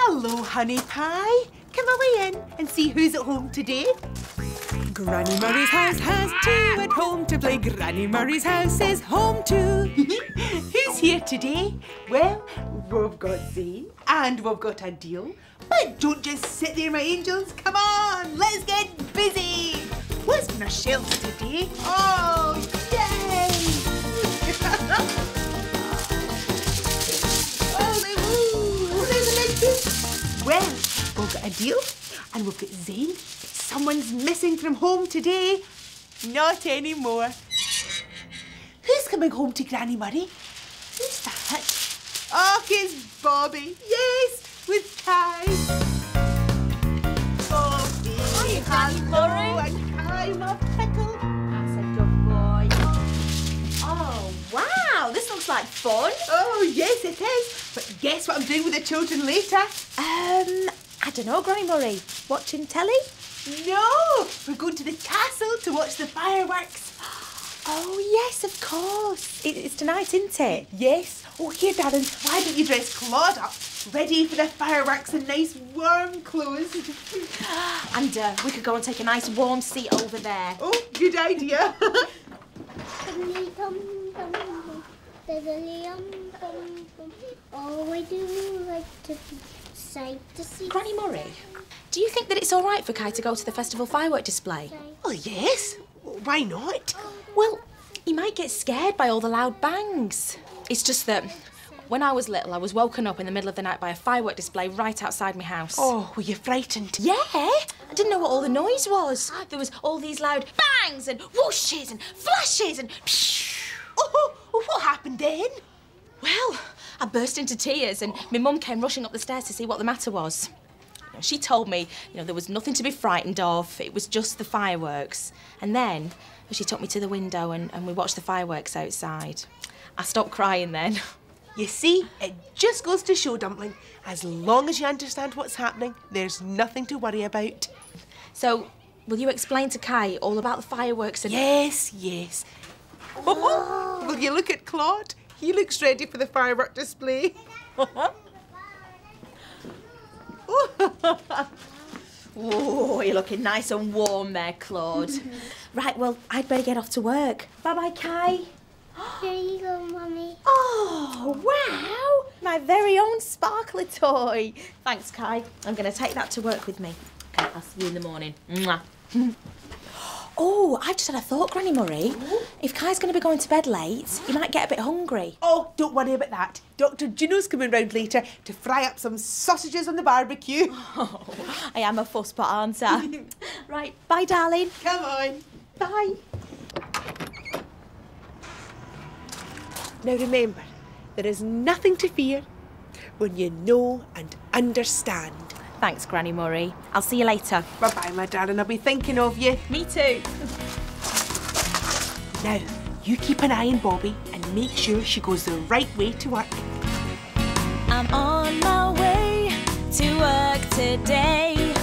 Hello, honey pie. Come away in and see who's at home today. Granny Murray's house has two at home to play. Granny Murray's house is home too. Who's here today? Well, we've got Zane and we've got Adil. But don't just sit there, my angels. Come on, let's get busy. What's in our shelves today? Oh, yay! Oh, there's a big piece. Well, we've got Adil and we've got Zane. Someone's missing from home today. Not anymore. Who's coming home to Granny Murray? Who's that? Oh, it's Bobby. Yes, with Kai. Bobby. Hi, Granny Murray. And Kai, my pickle. That's a good boy. Oh, wow, this looks like fun. Oh, yes, it is. But guess what I'm doing with the children later? I don't know, Granny Murray. Watching telly? No, we're going to the castle to watch the fireworks. Oh, yes, of course. It's tonight, isn't it? Yes. Oh, here, darling, why don't you dress Claude up, ready for the fireworks in nice warm clothes? And we could go and take a nice warm seat over there. Oh, good idea. Oh, I do like to be sight to see. Granny Murray, do you think that it's all right for Kai to go to the festival firework display? Well, yes. Why not? Well, he might get scared by all the loud bangs. It's just that when I was little, I was woken up in the middle of the night by a firework display right outside my house. Oh, were you frightened? Yeah, I didn't know what all the noise was. There was all these loud bangs and whooshes and flashes and Oh, what happened then? Well, I burst into tears and my mum came rushing up the stairs to see what the matter was. She told me, there was nothing to be frightened of. It was just the fireworks. And then she took me to the window and we watched the fireworks outside. I stopped crying then. You see, it just goes to show, Dumpling, as long as you understand what's happening, there's nothing to worry about. So, will you explain to Kai all about the fireworks and... Yes, yes. Oh, will you look at Claude? He looks ready for the firework display. Oh, you're looking nice and warm there, Claude. Right, well, I'd better get off to work. Bye-bye, Kai. Here you go, Mummy. Oh, wow! My very own sparkler toy. Thanks, Kai. I'm going to take that to work with me. Okay, I'll see you in the morning. Mwah. Oh, I've just had a thought, Granny Murray. If Kai's going to be going to bed late, he might get a bit hungry. Oh, don't worry about that. Dr. Juno's coming round later to fry up some sausages on the barbecue. Oh, I am a fusspot, aren't I? Right, bye, darling. Come on. Bye. Now remember, there is nothing to fear when you know and understand. Thanks, Granny Murray. I'll see you later. Bye-bye, my darling. I'll be thinking of you. Me too. Now, you keep an eye on Bobby and make sure she goes the right way to work. I'm on my way to work today,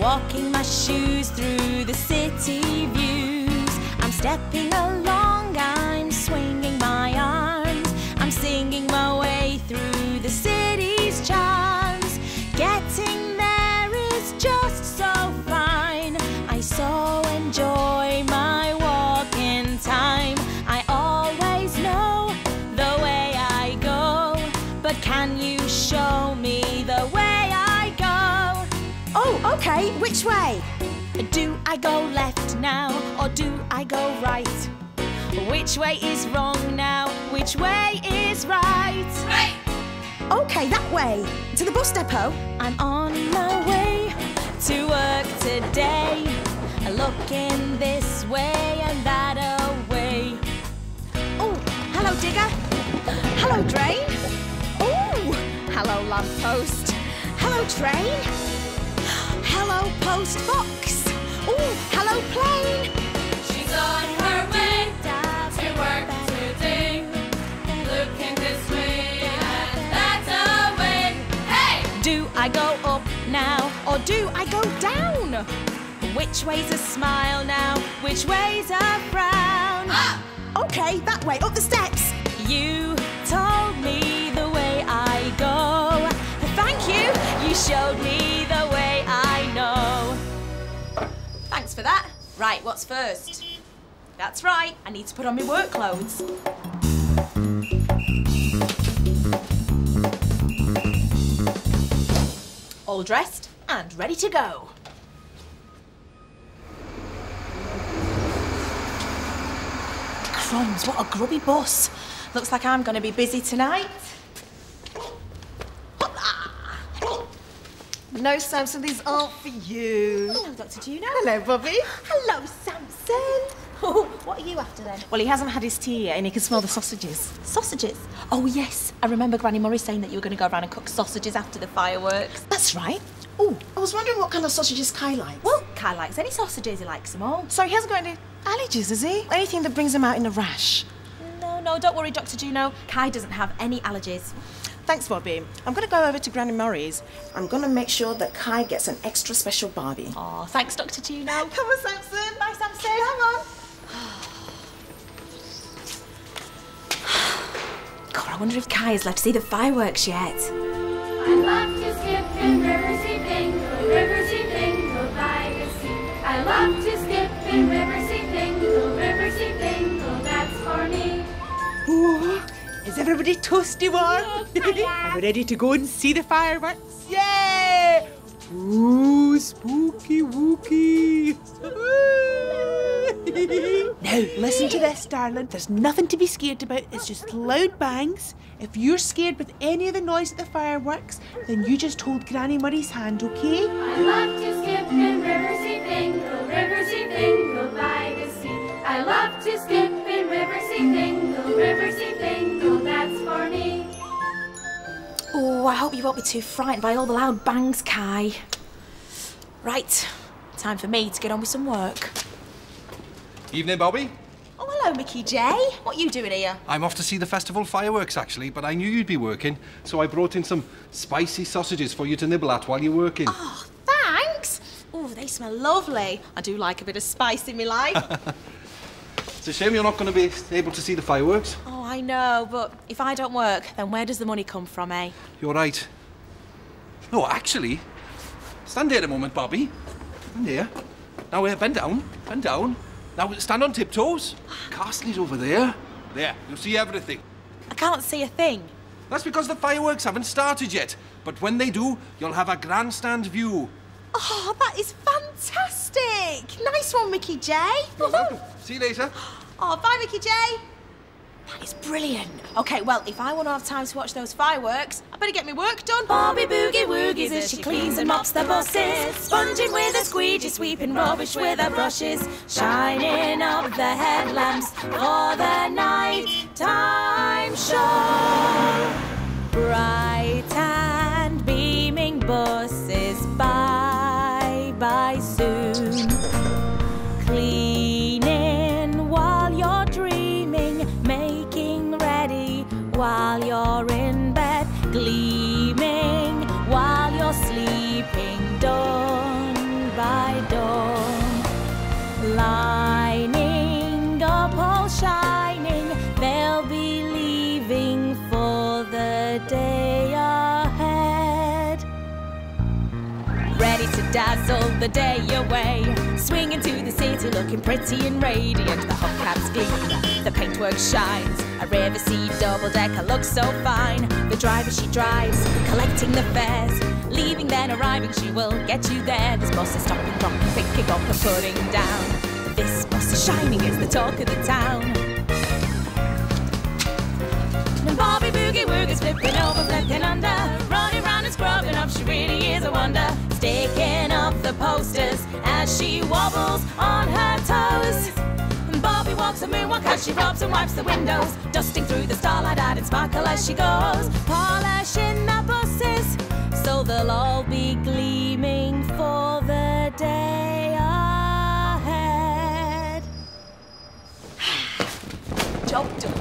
walking my shoes through the city views. I'm stepping along, I'm swinging my arms, I'm singing my way through the city's charms. Getting there is just so fine. I so enjoy my walking time. I always know the way I go, but can you show me the way I go? Oh, OK. Which way? Do I go left now, or do I go right? Which way is wrong now? Which way is right? Right! OK, that way. To the bus depot. I'm on my way to work today, looking this way and that away. Oh, hello, digger. Hello, drain. Oh, hello, lamppost. Hello, train. Hello, post box. Oh, hello, plane. She's on her way to work today, looking this way and that away. Hey! Do I go up now, or do I go down? Which way's a smile now? Which way's a frown? Up! OK, that way, up the steps. You told me the way I go. Thank you. You showed me the way I know. Thanks for that. Right, what's first? That's right, I need to put on my work clothes. All dressed and ready to go. Crumbs, what a grubby bus. Looks like I'm going to be busy tonight. No, Samson, these aren't for you. Hello, Dr. Juno. Hello, Bobby. Hello, Samson. What are you after then? Well, he hasn't had his tea yet and he can smell the sausages. Sausages? Oh, yes. I remember Granny Murray saying that you were going to go around and cook sausages after the fireworks. That's right. Oh, I was wondering what kind of sausages Kai likes. Well, Kai likes any sausages. He likes them all. So he hasn't got any allergies, has he? Anything that brings him out in a rash? No, don't worry, Dr. Juno. Kai doesn't have any allergies. Thanks, Bobby. I'm going to go over to Granny Murray's. I'm going to make sure that Kai gets an extra special Barbie. Oh, thanks, Dr. Juno. Come on, Samson. Bye, Samson. Come on. God, I wonder if Kai has left to see the fireworks yet. I love to skip in Riverseafingal by the sea. I love to skip in Riverseafingal, that's for me. Oh, is everybody toasty warm? Are we ready to go and see the fireworks? Yay! Ooh, spooky wooky. Now, listen to this, darling. There's nothing to be scared about. It's just loud bangs. If you're scared with any of the noise at the fireworks, then you just hold Granny Murray's hand, okay? I love to skip in Riverseafingal by the sea. I love to skip in Riverseafingal, that's for me. Oh, I hope you won't be too frightened by all the loud bangs, Kai. Right, time for me to get on with some work. Evening, Bobby. Oh, hello, Mickey J. What are you doing here? I'm off to see the festival fireworks, actually, but I knew you'd be working, so I brought in some spicy sausages for you to nibble at while you're working. Oh, thanks. Oh, they smell lovely. I do like a bit of spice in my life. It's a shame you're not going to be able to see the fireworks. Oh, I know, but if I don't work, then where does the money come from, eh? You're right. No, actually, stand here a moment, Bobby. Stand here. Now, bend down. Bend down. Now, stand on tiptoes. Castle's over there. There, you'll see everything. I can't see a thing. That's because the fireworks haven't started yet. But when they do, you'll have a grandstand view. Oh, that is fantastic. Nice one, Mickey J. You're welcome. See you later. Oh, bye, Mickey J. That is brilliant. OK, well, if I want to have time to watch those fireworks, I better get my work done. Bobby boogie woogies as she cleans and mops the buses, sponging with a squeegee, sweeping rubbish with her brushes, shining up the headlamps for the night time show. Bright and beaming buses, bye soon. Cleaning while you're dreaming, making ready while you're in bed, gleaming while you're sleeping, dawn by dawn. Lining up all shining, they'll be leaving for the day ahead. Ready to dazzle the day away, swinging to the city looking pretty and radiant. The hubcaps gleam, the paintwork shines, a Riversea double-decker looks so fine. The driver she drives, collecting the fares, leaving then arriving she will get you there. This bus is stopping, dropping, picking up and putting down. This bus is shining, it's the talk of the town. And Bobby Boogie Woogie's flipping over, flipping under, running round and scrubbing up, she really is a wonder. Sticking up the posters as she wobbles on her toes. And Bobby walks a moonwalk as she rubs and wipes the windows, dusting through the starlight added sparkle as she goes, polishing the buses so they'll all be gleaming for the day ahead. Job done.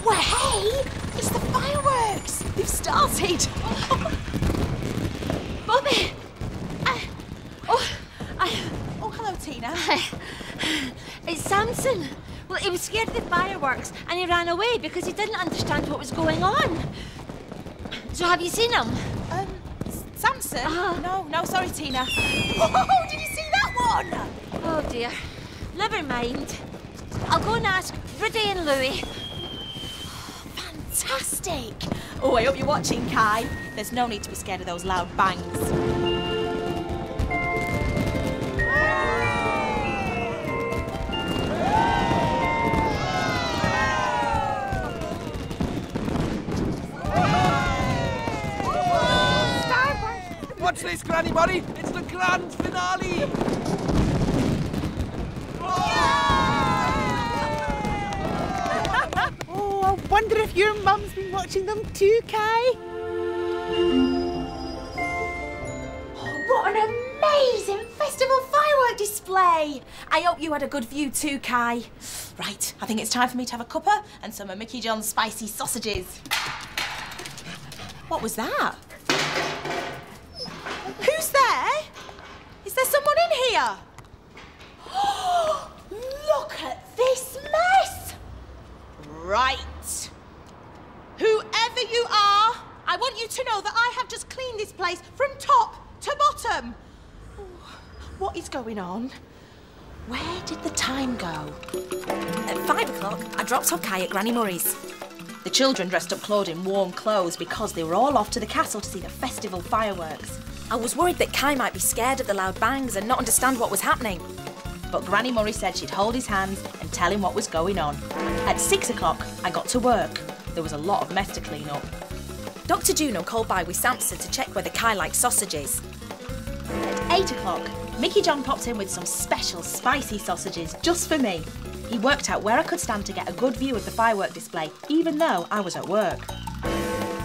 Well, hey, it's the fireworks. They've started. Bobby. Oh, hello, Tina. It's Samson. Well, he was scared of the fireworks and he ran away because he didn't understand what was going on. So have you seen him? Samson? No, sorry, Tina. Oh, did you see that one? Oh, dear. Never mind. I'll go and ask Rudy and Louie. Fantastic. Oh, I hope you're watching, Kai. There's no need to be scared of those loud bangs. Watch this, Granny Murray. It's the grand finale. Oh, I wonder if your mum's been watching them too, Kai. What an amazing festival firework display! I hope you had a good view too, Kai. Right, I think it's time for me to have a cuppa and some of Mickey John's spicy sausages. What was that? Who's there? Is there someone in here? Look at this mess! Right. Whoever you are, I want you to know that I have just cleaned this place from top to bottom. What is going on? Where did the time go? At 5 o'clock, I dropped off Kai at Granny Murray's. The children dressed up Claude in warm clothes because they were all off to the castle to see the festival fireworks. I was worried that Kai might be scared of the loud bangs and not understand what was happening. But Granny Murray said she'd hold his hands and tell him what was going on. At 6 o'clock, I got to work. There was a lot of mess to clean up. Dr. Juno called by with Samson to check whether Kai liked sausages. At 8 o'clock, Mickey John popped in with some special spicy sausages just for me. He worked out where I could stand to get a good view of the firework display, even though I was at work.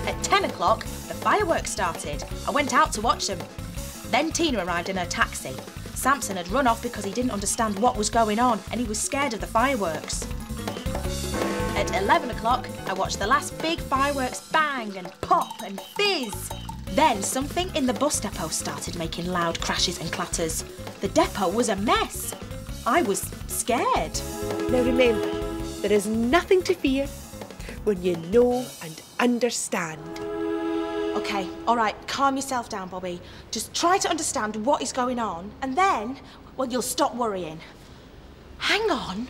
At 10 o'clock, the fireworks started. I went out to watch them. Then Tina arrived in her taxi. Samson had run off because he didn't understand what was going on and he was scared of the fireworks. At 11 o'clock, I watched the last big fireworks bang and pop and fizz. Then something in the bus depot started making loud crashes and clatters. The depot was a mess. I was scared. Now remember, there is nothing to fear when you know and understand. Okay, all right, calm yourself down, Bobby. Just try to understand what is going on and then, well, you'll stop worrying. Hang on.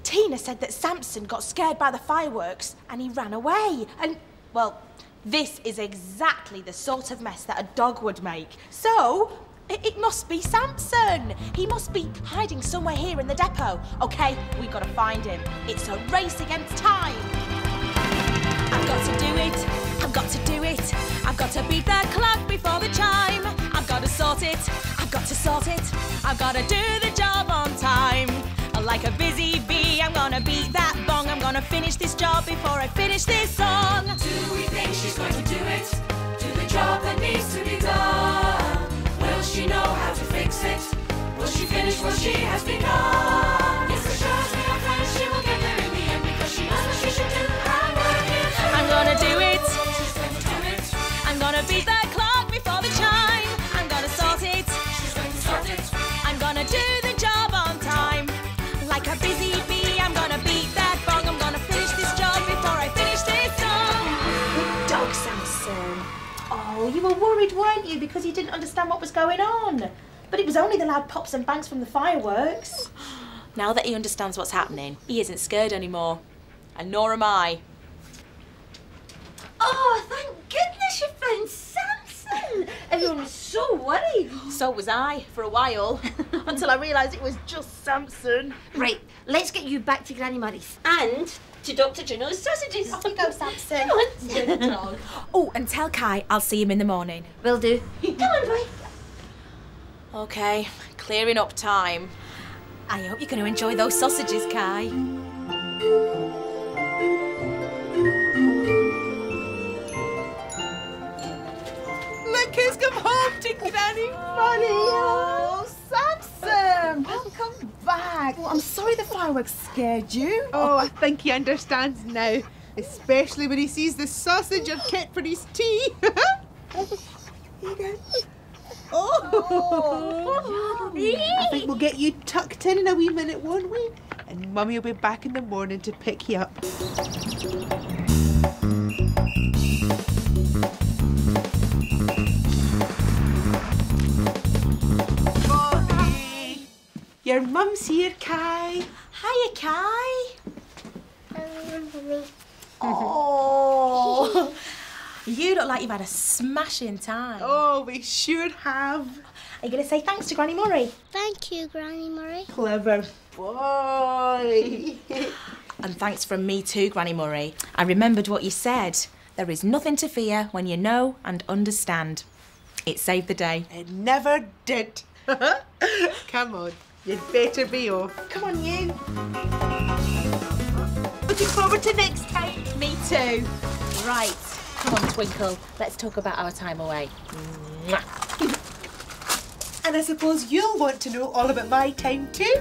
Tina said that Samson got scared by the fireworks and he ran away. And, well, this is exactly the sort of mess that a dog would make. So, it must be Samson. He must be hiding somewhere here in the depot. Okay, we've got to find him. It's a race against time. I've got to do it. I've got to do it. I've got to beat the clock before the chime. I've got to sort it. I've got to sort it. I've got to do the job on time. Like a busy bee, I'm gonna beat that bong. I'm gonna finish this job before I finish this song. Do we think she's going to do it? Do the job that needs to be done? Will she know how to fix it? Will she finish what she has begun? Yes, assures me our friends she will get there in the end because she knows what she should do and work it. I'm gonna do it. She's going to do it. I'm gonna beat the clock before the chime. I'm gonna sort it. She's going to sort it. I'm gonna do the job on time. Like a busy bee, I'm gonna beat that bong. I'm gonna finish this job before I finish this song. Good dog, Samson. Oh, you were worried, weren't you, because you didn't understand what was going on? But it was only the loud pops and bangs from the fireworks. Now that he understands what's happening, he isn't scared anymore. And nor am I. Oh, thank goodness you found Samson. Everyone was so worried. So was I, for a while, until I realised it was just Samson. Right, let's get you back to Granny Murray's and to Dr. Juno's sausages. Off you go, Samson. Come on. Good dog. Oh, and tell Kai I'll see him in the morning. Will do. Come on, boy. Okay, clearing up time. I hope you're going to enjoy those sausages, Kai. Look who's come home to Granny Murray. Oh, Samson, welcome back. Oh, I'm sorry the fireworks scared you. Oh, I think he understands now, especially when he sees the sausage I've kept for his tea. Oh, I think we'll get you tucked in a wee minute, won't we? And Mummy will be back in the morning to pick you up. Your mum's here, Kai. Hiya, Kai. Mommy. Oh, you look like you've had a smashing time. Oh, we sure have. Are you going to say thanks to Granny Murray? Thank you, Granny Murray. Clever boy. And thanks from me too, Granny Murray. I remembered what you said. There is nothing to fear when you know and understand. It saved the day. It never did. Come on, you'd better be off. Come on, you. Looking forward to next time. Me too. Right. Come on, Twinkle. Let's talk about our time away. And I suppose you'll want to know all about my time too.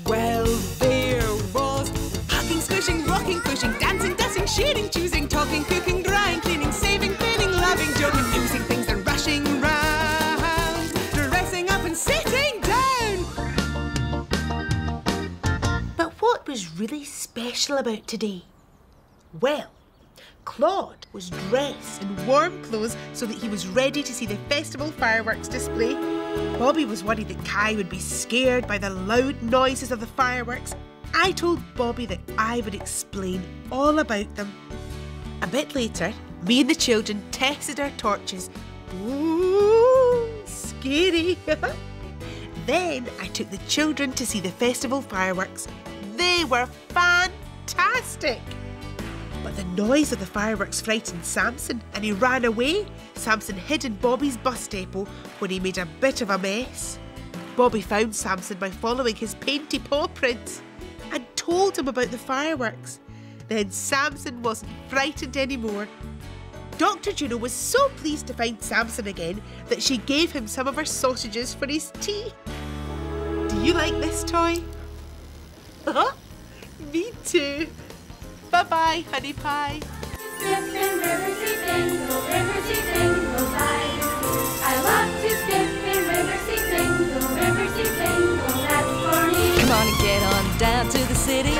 Well, there was hugging, squishing, rocking, pushing, dancing, dusting, shooting, choosing, talking, cooking, drying, cleaning, saving, cleaning, loving, joking, losing things and rushing round, dressing up and sitting down. But what was really special about today? Well, Claude was dressed in warm clothes so that he was ready to see the festival fireworks display. Bobby was worried that Kai would be scared by the loud noises of the fireworks. I told Bobby that I would explain all about them. A bit later, me and the children tested our torches. Ooh, scary. Then I took the children to see the festival fireworks. They were fantastic. But the noise of the fireworks frightened Samson and he ran away. Samson hid in Bobby's bus depot when he made a bit of a mess. Bobby found Samson by following his painty paw prints and told him about the fireworks. Then Samson wasn't frightened anymore. Dr. Juno was so pleased to find Samson again that she gave him some of her sausages for his tea. Do you like this toy? Me too. Bye-bye, honey pie. Skip in Riverseafingal, Riverseafingal life. I love to skip in Riverseafingal, Riverseafingal, that's for me. Come on and get on down to the city.